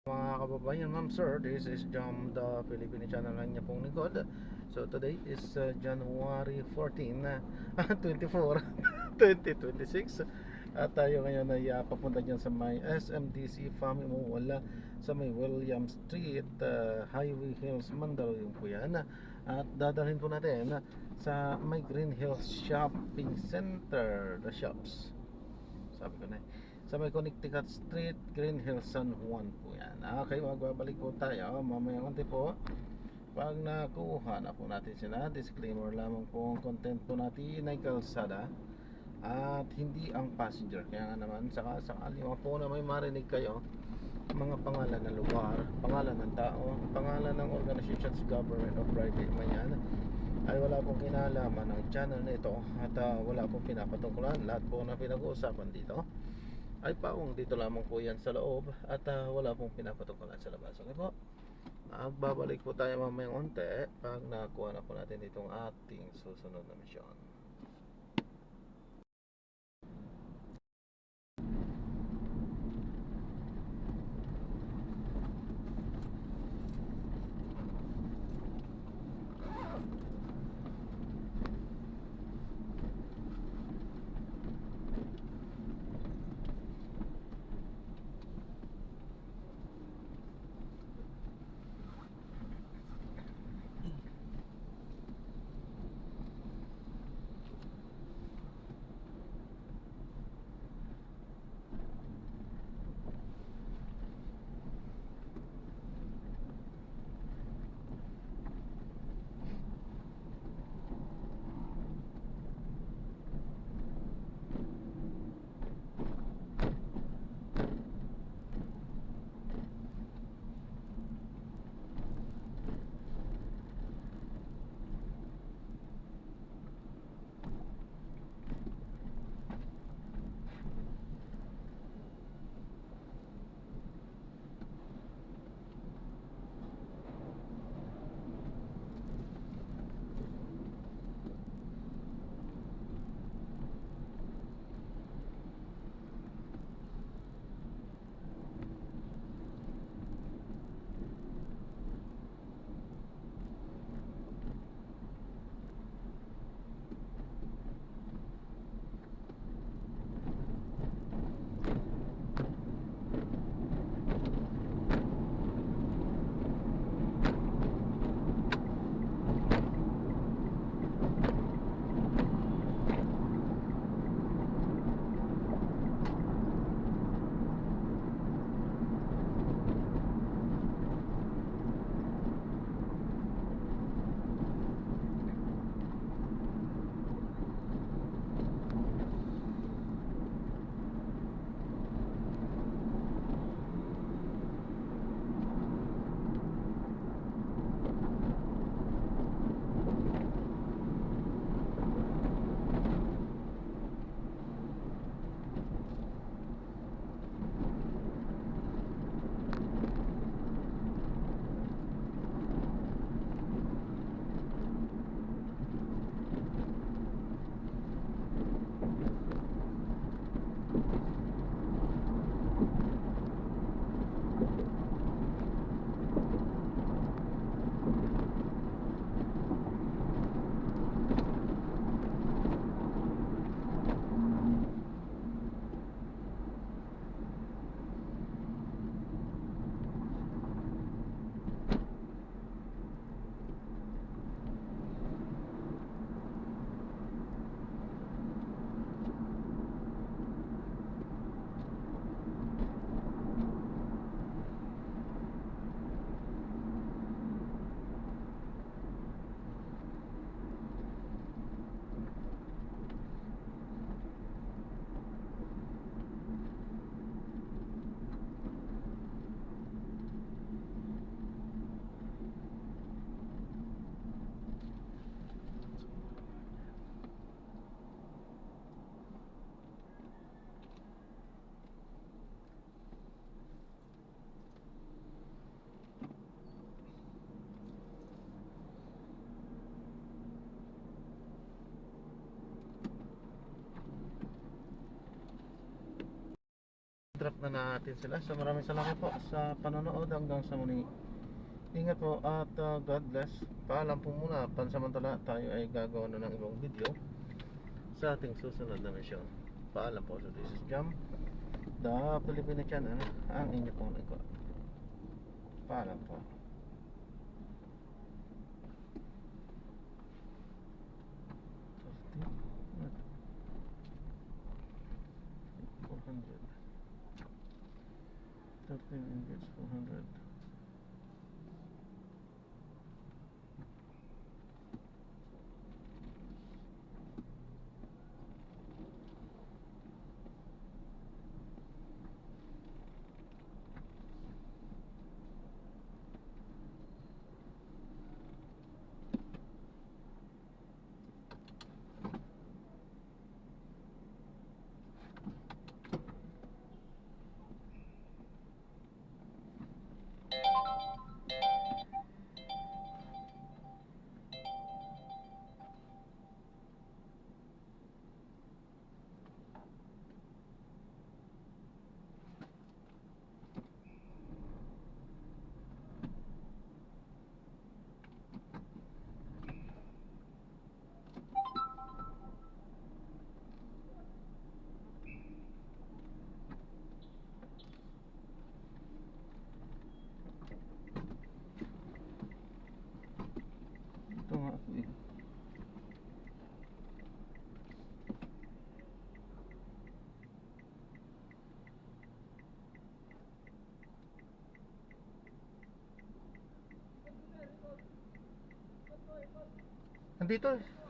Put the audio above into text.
Mga kababayan, ma'am sir, this is Jam the Philippine channel ng niya pong lingkod. So today is January 14, 24, 2026. At tayo ngayon ay papunta dyan sa may SMDC Family Mall sa may William Street, Highway Hills, Mandaluyong po yan. At dadalhin po natin sa may Green Hills Shopping Center, the shops. Sabi ko na sa may Connecticut Street, Green Hills, San Juan po yan. Okay, magbabalik po tayo mamaya konti po pag nakuha na po natin sila. Disclaimer lamang po, ang content po natin ay kalsada at hindi ang passenger. Kaya nga naman saka sakali po na may marinig kayo mga pangalan ng lugar, pangalan ng tao, pangalan ng organizations, government o private man yan, ay wala pong kinalaman ng channel nito at wala pong pinapatungkulan. Lahat po na pinag-uusapan dito ay paong dito lamang po yan sa loob at wala pong pinapatungkulan sa labas. Okay po? Babalik po tayo mamayang unti pag nakuha na po natin itong ating susunod na misyon. na natin sila. So maraming salamat po sa panonood hanggang sa muli. Ingat po at God bless. Paalam po muna. Pansamantala tayo ay gagawa na ng ibang video sa ating susunod na mission. Paalam po. So this is Jam, the Filipino channel, ang inyo pong lingkod. Paalam po. Thirteen engage 400. Ito nga ako eh. Nandito eh.